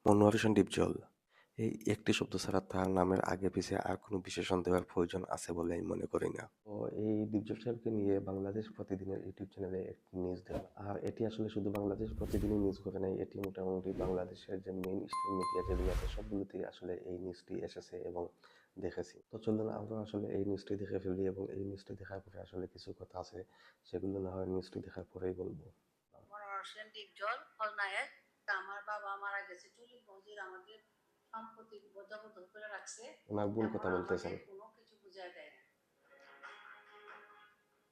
মনোয়ার হোসেন ডিপজল। এই একটি শব্দ ছাড়া তার নামের আগে পিছে আর কোনো বিশেষণ দেওয়ার প্রয়োজন আছে বলে আমি মনে করি না। তো এই ডিপজল সাহেবকে নিয়ে বাংলাদেশ প্রতিদিনের ইউটিউব চ্যানেলে একটি নিউজ দেন, আর এটি আসলে শুধু বাংলাদেশ প্রতিদিনই নিউজ করে নাই, এটি মোটামুটি বাংলাদেশের যে মেইন স্ট্রিম মিডিয়া যেগুলো আছে সবগুলোতেই আসলে এই নিউজটি এসেছে এবং দেখেছি। তো চলুন আমরা আসলে এই নিউজটি দেখে ফেলি, এবং এই নিউজটি দেখার পরে আসলে কিছু কথা আছে সেগুলো না হয় নিউজটি দেখার পরেই বলবো। মনোয়ার হোসেন ডিপজল খলনায়ক। আমার বাবা মারা গেছে, চুলি মজুর আমাদের সম্পত্তি জবরদখল করে রাখছে। ওনার ভুল কথা বলতেছেন। কোনো কিছু বুঝায় দেয় না।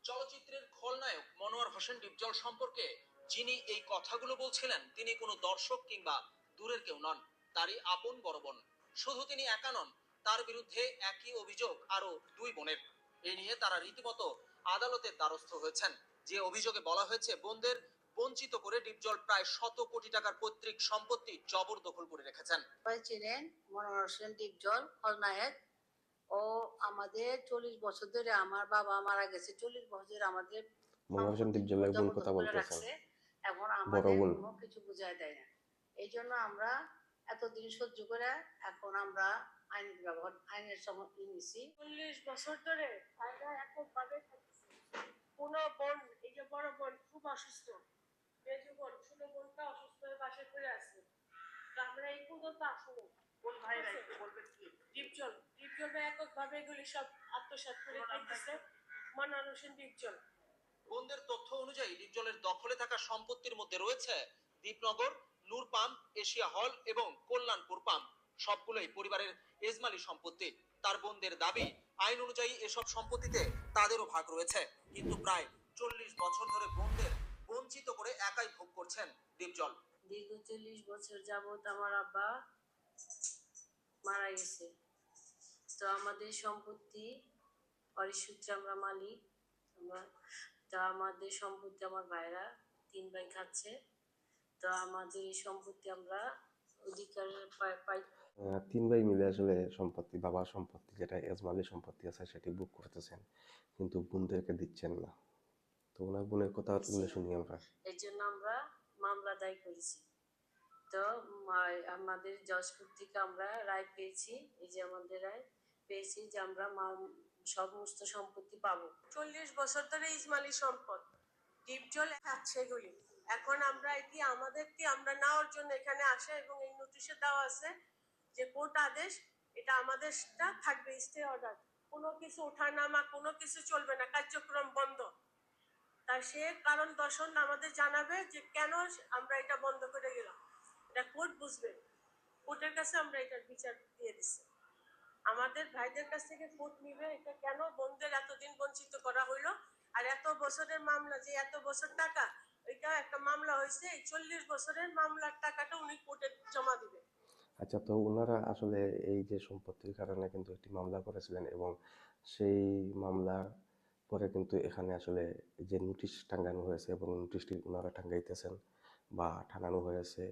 চলচ্চিত্রের খলনায়ক মনোয়ার হোসেন ডিপজল সম্পর্কে যিনি এই কথাগুলো বলছিলেন তিনি কোনো দর্শক কিংবা দূরের কেউ নন, তারই আপন বড় বোন। শুধু তিনি একা নন, তার বিরুদ্ধে একই অভিযোগ আরো দুই বোনের। এ নিয়ে তারা রীতিমতো আদালতের দ্বারস্থ হয়েছেন। যে অভিযোগে বলা হয়েছে বোনদের বঞ্চিত করে ডিপজল প্রায় 100 কোটি টাকার পৈতৃক সম্পত্তি জবরদখল করে রেখেছেন। ছিলেন মনোয়ার হোসেন ডিপজল খলনায়ক। ও আমাদের 40 বছর ধরে, আমার বাবা মারা গেছে 40 বছর আমাদের মনোয়ার হোসেন ডিপজলের ভুল কথা বলতেছেন। এখন আমাদের কোনো কিছু বুঝায় দেয় না। এই জন্য আমরা এতদিন সহ্য করে এখন আমরা আইনের ব্যবহার, আইনের সমর্থন নিছি। 40 বছর ধরে তারা এককভাবে থাকছে। কোনো বোন, এই যে বড় বোন খুব অসুস্থ, মেজো বোন ছোট বোনটা অসুস্থ হয়ে বাসায় পড়ে আছে। আমরা এই পর্যন্ত আসলে কোন ভাইরা একটু বলবেন কি? ডিপজল এককভাবে এগুলি সব আত্মসাৎ করে খাইতেছে মনোয়ার হোসেন ডিপজল। বোনদের তথ্য অনুযায়ী ডিপজলের দখলে থাকা সম্পত্তির মধ্যে রয়েছে দীপনগর, নূর পাম্প, এশিয়া হল এবং কল্যাণপুর পাম্প। সবগুলোই পরিবারের এজমালি সম্পত্তি। তার বোনদের দাবি আইন অনুযায়ী এসব সম্পত্তিতে তাদেরও ভাগ রয়েছে, কিন্তু প্রায় 40 বছর ধরে বোনদের বঞ্চিত করে একাই ভোগ করছেন ডিপজল। দীর্ঘ 40 বছর যাবত আমার আব্বা মারা গেছে। তো আমাদের সম্পত্তি পরিসূত্রে আমরা মালিক। আমরা তো আমাদের সম্পত্তি আমার ভাইরা 3 ভাই খাচ্ছে। তো আমাদের এই সম্পত্তি আমরা অধিকার পাই। 3 ভাই মিলে আসলে সম্পত্তি, বাবার সম্পত্তি যেটা এজমালি সম্পত্তি আছে সেটি বুক করতেছেন, কিন্তু বোনদেরকে দিচ্ছেন না। তো ওনার বোনের কথা তুলে শুনি আমরা। এই জন্য আমরা মামলা দায় করেছি। তো আমাদের জজপুর থেকে আমরা রায় পেয়েছি, এই যে আমাদের রায় পেয়েছি যে আমরা সমস্ত সম্পত্তি পাবো। 40 বছর ধরে ইসমাইলি সম্পদ ডিপজল খাচ্ছে এগুলি। এখন আমরা এটি আমাদেরকে আমরা নেওয়ার জন্য এখানে আসে, এবং এই নোটিশে দেওয়া আছে যে কোর্ট আদেশ, এটা আমাদেরটা থাকবে স্টে অর্ডার, কোনো কিছু ওঠানামা কোনো কিছু চলবে না, কার্যক্রম বন্ধ। তার সে কারণ দর্শন আমাদের জানাবে যে কেন আমরা এটা বন্ধ করে গেলাম, এটা কোর্ট বুঝবে। কোর্টের কাছে আমরা এটার বিচার দিয়ে দিচ্ছি। আমাদের ভাইদের কাছ থেকে কোর্ট নিবে এটা কেন বোনদের এতদিন বঞ্চিত করা হইলো। আর এত বছরের মামলা, যে এত বছর টাকা, এটা একটা মামলা হয়েছে, এই 40 বছরের মামলার টাকাটা উনি কোর্টে জমা দিবে। আচ্ছা, তো ওনারা আসলে এই যে সম্পত্তির কারণে কিন্তু একটি মামলা করেছিলেন, এবং সেই মামলার পরে কিন্তু এখানে আসলে যে নোটিশ টাঙ্গানো হয়েছে এবং নোটিশটি ওনারা টাঙ্গাইতেছেন বা টানানো হয়েছে,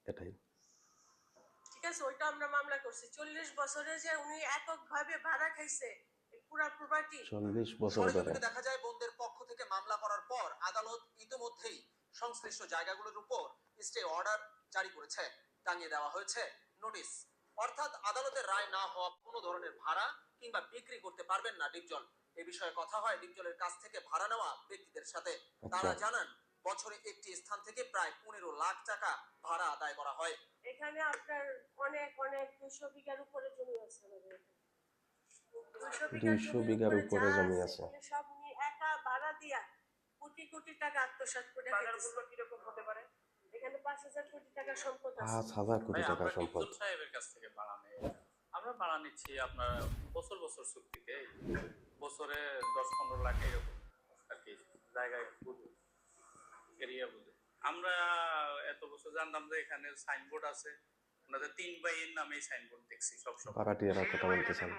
এটাই ঠিক আছে, ওইটা আমরা মামলা করছি। 40 বছরে যে উনি এককভাবে ভাড়া খাইছে পুরা প্রপার্টি, 40 বছর ধরে। দেখা যায় বোনদের পক্ষ থেকে মামলা করার পর আদালত ইতিমধ্যেই সংশ্লিষ্ট জায়গাগুলোর উপর স্টে অর্ডার জারি করেছে, টাঙিয়ে দেওয়া হয়েছে নোটিশ। অর্থাৎ আদালতের রায় না হওয়া কোনো ধরনের ভাড়া কিংবা বিক্রি করতে পারবেন না ডিপজল। এ বিষয়ে কথা হয় ডিপজলের কাছ থেকে ভাড়া নেওয়া ব্যক্তিদের সাথে। তারা জানান বছরে একটি স্থান থেকে প্রায় 15 লাখ টাকা ভাড়া আদায় করা হয়। এখানে আপনার অনেক অনেক 200 বিঘার উপরে জমি আছে। 200 বিঘার উপরে জমি আছে। সব নিয়ে একা ভাড়া দিয়া কোটি কোটি টাকা আত্মসাৎ করে। বাজার মূল্য কিরকম হতে পারে? এখানে 5,000 কোটি টাকার সম্পদ আছে। 5,000 কোটি টাকার সম্পদ। সাহেবের কাছ থেকে ভাড়া নেই, আমরা ভাড়া নিচ্ছি আপনার বছর বছর চুক্তিতে, বছরে 10-15 লাখ এরকম আর কি, জায়গায় বুঝে এরিয়া বুঝে। আমরা এত বছর জানতাম যে এখানে সাইনবোর্ড আছে, ওনাদের 3 ভাইয়ের নামে সাইনবোর্ড দেখছি সবসময়। ভাড়াটিয়ারা কথা বলতেছেন।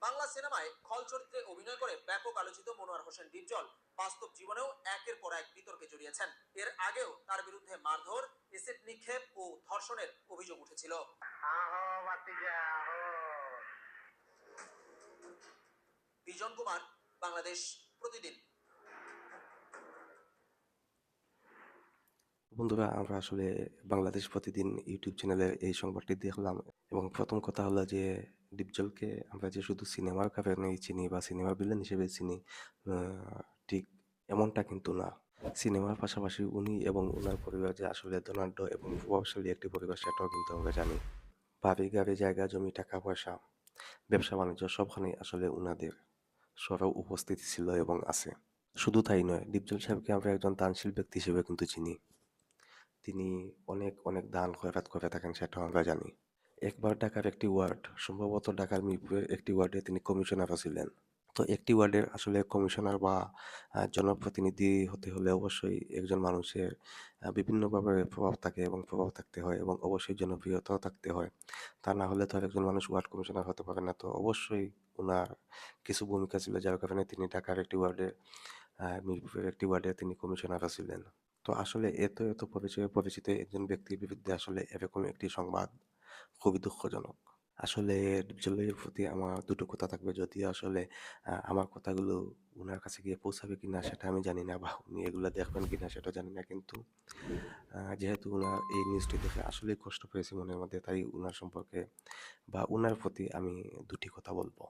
বাংলা সিনেমায় খল চরিত্রে অভিনয় করে ব্যাপক আলোচিত মনোয়ার হোসেন ডিপজল বাস্তব জীবনেও একের পর এক বিতর্কে জড়িয়েছেন। এর আগেও তার বিরুদ্ধে মারধর, এসিড নিক্ষেপ ও ধর্ষণের অভিযোগ উঠেছিল। বিজন কুমার, বাংলাদেশ প্রতিদিন। বন্ধুরা, আমরা আসলে বাংলাদেশ প্রতিদিন ইউটিউব চ্যানেলের এই সংবাদটি দেখলাম এবং প্রথম কথা হলো যে ডিপজলকে আমরা যে শুধু সিনেমার কারণেই চিনি বা সিনেমার ভিলেন হিসেবে চিনি, ঠিক এমনটা কিন্তু না। সিনেমার পাশাপাশি উনি এবং ওনার পরিবার যে আসলে ধনাঢ্য এবং প্রভাবশালী একটি পরিবার, সেটাও কিন্তু আমরা জানি। বাড়ি গাড়ি, জায়গা জমি, টাকা পয়সা, ব্যবসা বাণিজ্য সবখানেই আসলে উনাদের সরব উপস্থিতি ছিল এবং আছে। শুধু তাই নয়, ডিপজল সাহেবকে আমরা একজন দানশীল ব্যক্তি হিসেবে কিন্তু চিনি। তিনি অনেক অনেক দান খয়রাত করে থাকেন, সেটাও আমরা জানি। একবার ঢাকার একটি ওয়ার্ড, সম্ভবত ঢাকার মিরপুরের একটি ওয়ার্ডে তিনি কমিশনারও ছিলেন। তো একটি ওয়ার্ডের আসলে কমিশনার বা জনপ্রতিনিধি হতে হলে অবশ্যই একজন মানুষের বিভিন্নভাবে প্রভাব থাকে এবং প্রভাব থাকতে হয় এবং অবশ্যই জনপ্রিয়তাও থাকতে হয়। তা না হলে তো আর একজন মানুষ ওয়ার্ড কমিশনার হতে পারে না। তো অবশ্যই উনার কিছু ভূমিকা ছিল, যার কারণে তিনি ঢাকার একটি ওয়ার্ডে, মিরপুরের একটি ওয়ার্ডে তিনি কমিশনারও ছিলেন। তো আসলে এত এত পরিচয়ে পরিচিত একজন ব্যক্তির বিরুদ্ধে আসলে এরকম একটি সংবাদ খুবই দুঃখজনক। আসলে ডিপজলের প্রতি আমার দুটো কথা থাকবে, যদিও আসলে আমার কথাগুলো উনার কাছে গিয়ে পৌঁছাবে কিনা সেটা আমি জানি না, বা উনি এগুলো দেখবেন কিনা সেটা জানি না, কিন্তু যেহেতু উনার এই নিউজটি দেখে আসলেই কষ্ট পেয়েছি মনের মধ্যে, তাই উনার সম্পর্কে বা উনার প্রতি আমি দুটি কথা বলবো।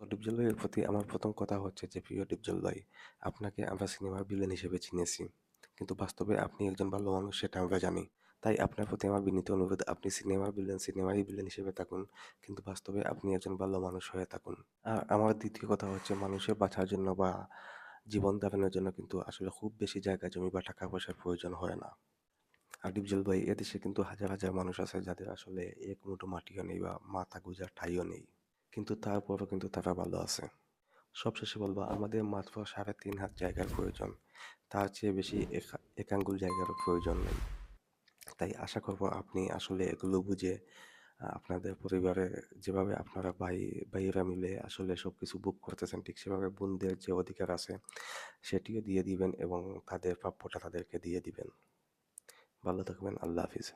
তো ডিপজল ভাইয়ের প্রতি আমার প্রথম কথা হচ্ছে যে, প্রিয় ডিপজল ভাই, আপনাকে আমরা সিনেমার ভিলেন হিসেবে চিনেছি, কিন্তু বাস্তবে আপনি একজন ভালো মানুষ, সেটা আমরা জানি। তাই আপনার প্রতি আমার বিনীত অনুরোধ, আপনি সিনেমার ভিলেন সিনেমারই ভিলেন হিসেবে থাকুন, কিন্তু বাস্তবে আপনি একজন ভালো মানুষ হয়ে থাকুন। আর আমার দ্বিতীয় কথা হচ্ছে, মানুষের বাঁচার জন্য বা জীবন ধারণের জন্য কিন্তু আসলে খুব বেশি জায়গা জমি বা টাকা পয়সার প্রয়োজন হয় না। আর ডিপজল ভাই, এদেশে কিন্তু হাজার হাজার মানুষ আছে যাদের আসলে এক মুঠো মাটিও নেই বা মাথা গোঁজার ঠাঁইও নেই, কিন্তু তারপরও কিন্তু তারা ভালো আছে। সবশেষে বলবো, আমাদের মাত্র 3.5 হাত জায়গার প্রয়োজন, তার চেয়ে বেশি এক আঙ্গুল জায়গারও প্রয়োজন নেই। তাই আশা করব আপনি আসলে এগুলো বুঝে আপনাদের পরিবারে যেভাবে আপনারা ভাইয়েরা মিলে আসলে সবকিছু বুক করতেছেন, ঠিক সেভাবে বোনদের যে অধিকার আছে সেটিও দিয়ে দিবেন এবং তাদের প্রাপ্যটা তাদেরকে দিয়ে দিবেন। ভালো থাকবেন। আল্লাহ হাফিজ।